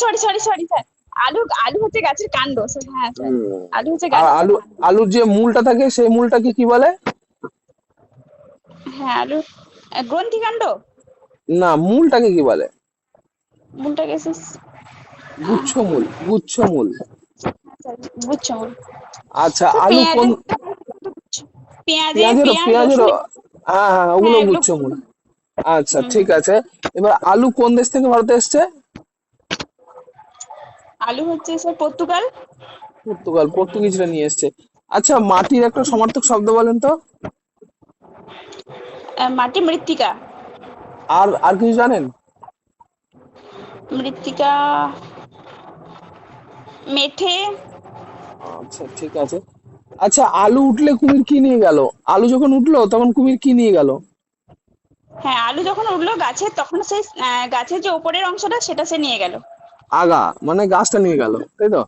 Sorry sorry sorry sir, আলু আলু হচ্ছে গাছের কাণ্ড স্যার, হ্যাঁ স্যার, হুম। আলু হচ্ছে আর গাছের কাণ্ড। আলুর যে মূলটা থাকে সেই মূলটাকে কি বলে? হ্যাঁ আলু গ্রন্থিকাণ্ড। না, মূলটাকে কি বলে? মূলটা গেছে গুচ্ছমূল, গুচ্ছমূল। বুঝছো? আচ্ছা, স্যার আলু কোন? পেঁয়াজের, পেঁয়াজের পেঁয়াজেরও পেঁয়াজ পেঁয়াজেরও রসুন। হ্যাঁ হ্যাঁ, হ্যাঁ ওগুলো এগুলো গুচ্ছমূল। আচ্ছা, হুম ঠিক আছে। এবার আলু কোন দেশ থেকে ভারতে এসছে? আলু হচ্ছে স্যার পর্তুগাল। পর্তুগাল, পর্তুগিজরা নিয়ে এসছে। আচ্ছা, মাটির একটা সমার্থক শব্দ বলেন তো। মাটি মৃত্তিকা। আর আর কিছু জানেন? মৃত্তিকা মেঠে। আচ্ছা, ঠিক আছে। আচ্ছা, আলু উঠলে কুমির কি নিয়ে গেল? আলু যখন উঠলো তখন কুমির কি নিয়ে গেল? হ্যাঁ আলু যখন উঠলো গাছে তখন সেই গাছের যে উপরের অংশটা সেটা সে নিয়ে গেল। আগা, মানে গাছটা নিয়ে গেল, তাই তো?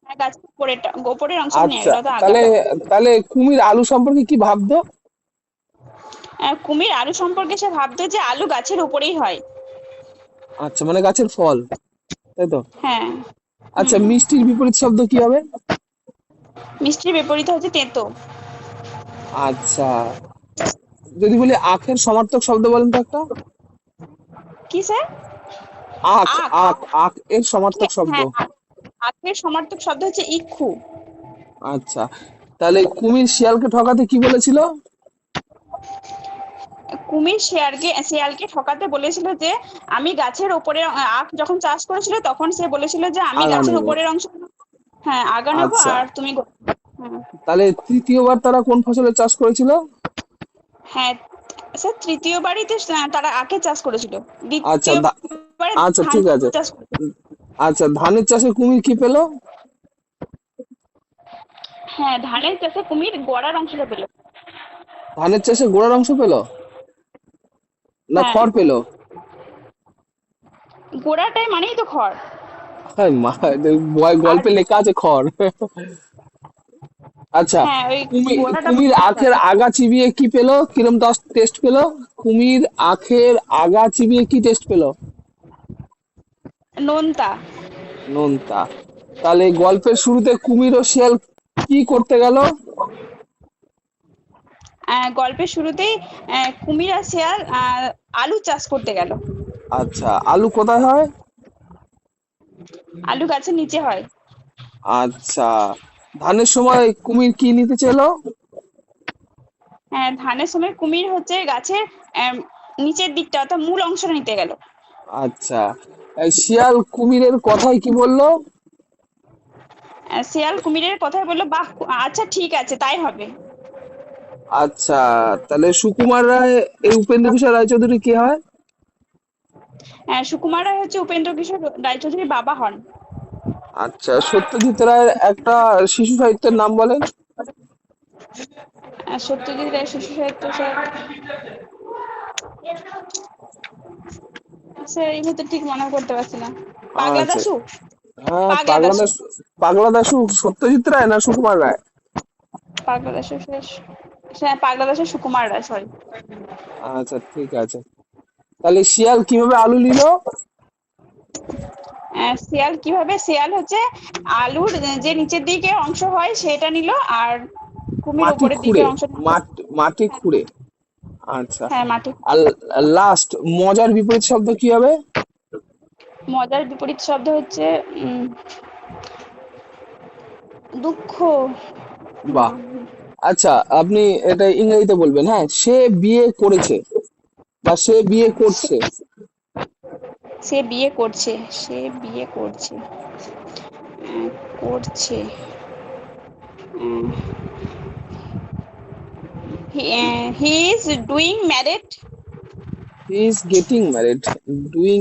হ্যাঁ গাছের উপরের অংশটা নিয়ে আচ্ছা, গেল তো আগা। তাহলে তাহলে কুমির আলু সম্পর্কে কি ভাবতো? কুমির আলু সম্পর্কে সে ভাবতো যে আলু গাছের উপরেই হয়। আচ্ছা, মানে গাছের ফল, তাই তো? হ্যাঁ। আচ্ছা, হুম। মিষ্টির বিপরীত শব্দ কি হবে? মিষ্টির বিপরীত হচ্ছে তেতো। আচ্ছা, যদি বলি আখের সমার্থক শব্দ বলেন তো একটা। কি স্যার? আখ, আখ। আখ, আখ এর সমার্থক শব্দ। হ্যাঁ আখের সমার্থক শব্দ হচ্ছে ইক্ষু। আচ্ছা, তাহলে কুমির শিয়ালকে ঠকাতে কি বলেছিল? কুমির শিয়ালকে ঠকাতে বলেছিল যে আমি গাছের উপরে আখ যখন চাষ করেছিল তখন সে বলেছিল যে আমি আগা গাছের নেব। উপরের অংশ, হ্যাঁ আগা নেবো আচ্ছা, আর তুমি হ্যাঁ। তাহলে তৃতীয়বার তারা কোন ফসলের চাষ করেছিল? হ্যাঁ স্যার তৃতীয়বারই তো তারা আখের চাষ করেছিল। আচ্ছা, দ্বিতীয়বারে আচ্ছা, ধান ঠিক আছে। চাষ করেছিল। আচ্ছা, ধানের চাষে কুমির কি পেল? হ্যাঁ ধানের চাষে কুমির গোড়ার অংশটা পেল। ধানের চাষে গোড়ার অংশ পেল, না হ্যাঁ খড় পেল? গোড়াটাই মানেই তো খড়। হায় মা, আর গল্পে লেখা আছে খড়। আচ্ছা, হ্যাঁ ওই কুমির গোড়াটা কুমির আখের আগা চিবিয়ে কি পেলো, কিরম টেস্ট পেলো? কুমির আখের আগা চিবিয়ে কি টেস্ট পেলো? নোনতা। নোনতা। তাহলে গল্পের শুরুতে কুমির ও শিয়াল কি করতে গেল? গল্পের শুরুতেই কুমির আর শিয়াল আলু চাষ করতে গেল। আচ্ছা, আলু কোথায় হয়? আলু গাছের নিচে হয়। আচ্ছা, ধানের সময় কুমির কি নিতে চেলো? ধানের সময় কুমির হচ্ছে গাছের আহ, নিচের দিকটা অর্থাৎ মূল অংশটা নিতে গেল। আচ্ছা, এই শিয়াল কুমিরের কথায় কি বললো? শিয়াল কুমিরের কথাই বললো বাহ, আচ্ছা ঠিক আছে তাই হবে। আচ্ছা, তাহলে সুকুমার রায় এই উপেন্দ্র কিশোর রায়চৌধুরী কি হয়? সুকুমার রায় হচ্ছে উপেন্দ্র কিশোর রায়চৌধুরীর বাবা হন। আচ্ছা, সত্যজিৎ রায়ের একটা শিশু সাহিত্যের নাম বলেন। সত্যজিৎ রায় শিশু সাহিত্য স্যার, স্যার এই মুহূর্তে ঠিক মনে করতে পারছি না। পাগলা আচ্ছা, দাশু। হ্যাঁ, পাগলা দাশু। পাগলা দাশু সত্যজিৎ রায় না সুকুমার রায়? পাগলা দাশু শেষ। হ্যাঁ পাগলা দাশু সুকুমার রায়, সরি। আচ্ছা, ঠিক আছে। তাহলে শিয়াল কিভাবে আলু নিল? শিয়াল কিভাবে, শিয়াল হচ্ছে আলুর যে নিচের দিকে অংশ হয় সেটা নিল, আর কুমির মাটি উপরের খুঁড়ে, দিকের অংশ নিল। মাটি হ্যাঁ খুঁড়ে। আচ্ছা, হ্যাঁ মাটি। আর লাস্ট মজার বিপরীত শব্দ কি হবে? মজার বিপরীত শব্দ হচ্ছে উম দুঃখ। বাহ। আচ্ছা, আপনি এটা ইংরেজিতে বলবেন, হ্যাঁ। সে বিয়ে করেছে বা সে বিয়ে সে করছে। সে বিয়ে করছে, সে বিয়ে করছে, করছে, he is doing married. He is getting married. Doing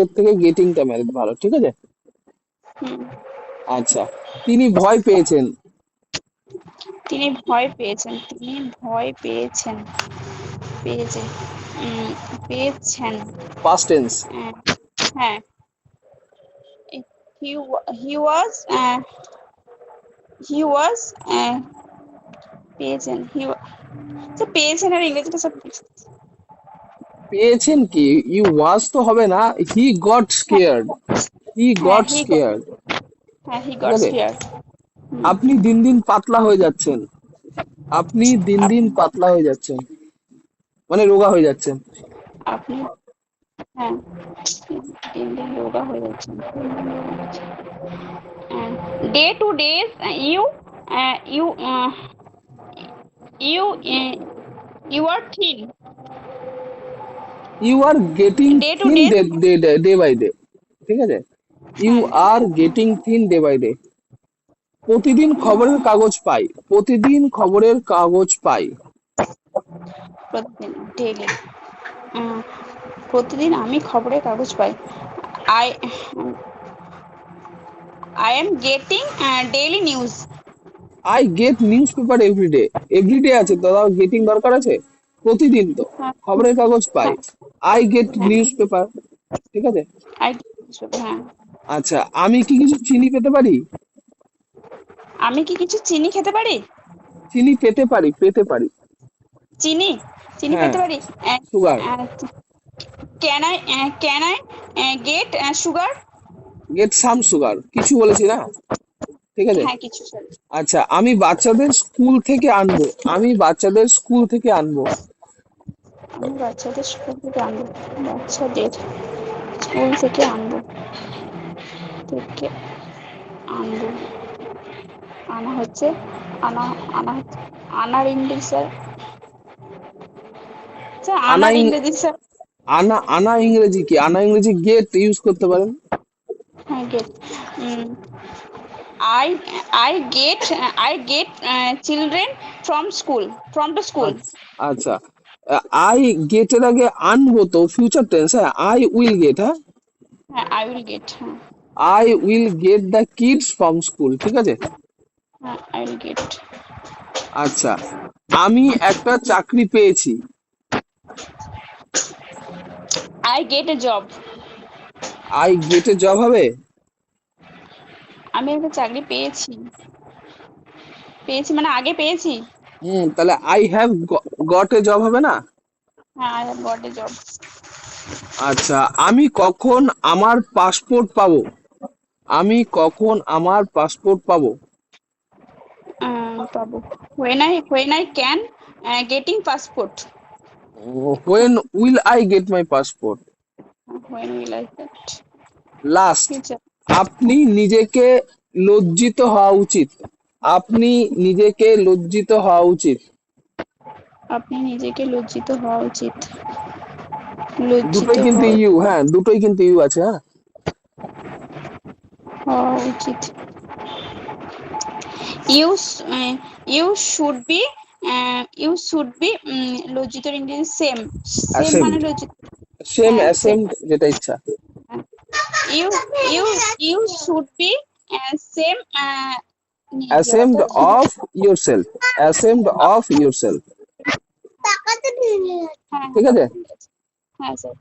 এর থেকে গেটিংটা ম্যারিড ভালো, ঠিক আছে। আচ্ছা, তিনি ভয় পেয়েছেন। তিনি ভয় পেয়েছেন, তিনি ভয় পেয়েছেন, পেয়েছে, উম, পেয়েছেন। Past tense. আহ, হ্যাঁ হি ওয়াজ, হি ওয়াজ পেয়েছেন, পেয়েছেন আর ইংরেজিটা সব। পেয়েছেন কি? ইউ ওয়াজ তো হবে না, হি গট হ্যাঁ স্কেয়ার্ড। হি হ্যাঁ গট স্কেয়ার্ড। হ্যাঁ হি ঠিক গট আছে, স্কেয়ার্ড। আপনি দিন দিন পাতলা হয়ে যাচ্ছেন। আপনি দিন দিন পাতলা হয়ে যাচ্ছেন, মানে রোগা হয়ে যাচ্ছেন। আপনি হ্যাঁ দিন দিন রোগা হয়ে যাচ্ছে। Day to days you you you you are thin. You are getting day to thin days day by day. ঠিক আছে, ইউ হ্যাঁ are getting thin day by day. প্রতিদিন খবরের কাগজ পাই, প্রতিদিন খবরের কাগজ পাই। প্রতিদিন ডেইলি প্রতিদিন আমি খবরের কাগজ পাই। I I am getting daily news. I get news paper everyday. Everyday আছে তো, তাও গেটিং দরকার আছে? প্রতিদিন তো হ্যাঁ খবরের কাগজ পাই। হ্যাঁ আই গেট হ্যাঁ নিউজ পেপার। ঠিক আছে, আই হ্যাঁ। আচ্ছা আমি কি কিছু চিনি পেতে পারি? আমি কি কিছু চিনি খেতে পারি? চিনি পেতে পারি, পেতে পারি। চিনি চিনি হ্যাঁ, পেতে পারি। Sugar. Can I get sugar? Get some sugar, কিছু বলেছি না? ঠিক আছে, হ্যাঁ কিছু sorry। আচ্ছা আমি বাচ্চাদের স্কুল থেকে আনবো, আমি বাচ্চাদের স্কুল থেকে আনবো। আমি বাচ্চাদের স্কুল থেকে আনবো। বাচ্চাদের স্কুল থেকে আনবো। থেকে আনবো। আনা হচ্ছে আনা আনা হচ্ছে আনার ইংরেজি স্যার। স্যার আনা আনার ইংরেজি স্যার। আনা আনা ইংরেজি কি? আনা ইংরেজি গেট ইউজ করতে পারেন। হ্যাঁ get. I I get children from to school. আচ্ছা, আচ্ছা, আই গেটের আগে আনবো তো ফিউচার টেন্স। হ্যাঁ, আই উইল গেট। হ্যাঁ, হ্যাঁ আই উইল গেট। হ্যাঁ I will get the kids from school. ঠিক আছে, হ্যাঁ আই উইল গেট। আচ্ছা আমি একটা চাকরি পেয়েছি। I get A job. I get A job হবে? আমি একটা চাকরি পেয়েছি। পেয়েছি মানে আগে পেয়েছি। তাহলে I have got a job হবে না? হ্যাঁ I have got a job. আচ্ছা আমি কখন আমার পাসপোর্ট পাবো? আমি কখন আমার পাসপোর্ট পাবো? পাবো। when I can getting passport. When will I get my passport? When will I get last, future? আপনি নিজেকে লজ্জিত হওয়া উচিত। আপনি নিজেকে লজ্জিত হওয়া উচিত। আপনি নিজেকে লজ্জিত হওয়া উচিত। লজ্জিত দুটোই কিন্তু হওয়া ইউ, হ্যাঁ দুটোই কিন্তু ইউ আছে। হ্যাঁ, হওয়া উচিত। You you should be you should be লজ্জিত ইংরেজি সেম। সেম মানে অ্যাসেম্ড। লজ্জিত। সেম হ্যাঁ সেম। অ্যাসেম্ড, যেটা ইচ্ছা। You you you should be shame ashamed of yourself, ashamed of yourself. হ্যাঁ হ্যাঁ ঠিক আছে, ঠিক আছে। হ্যাঁ স্যার।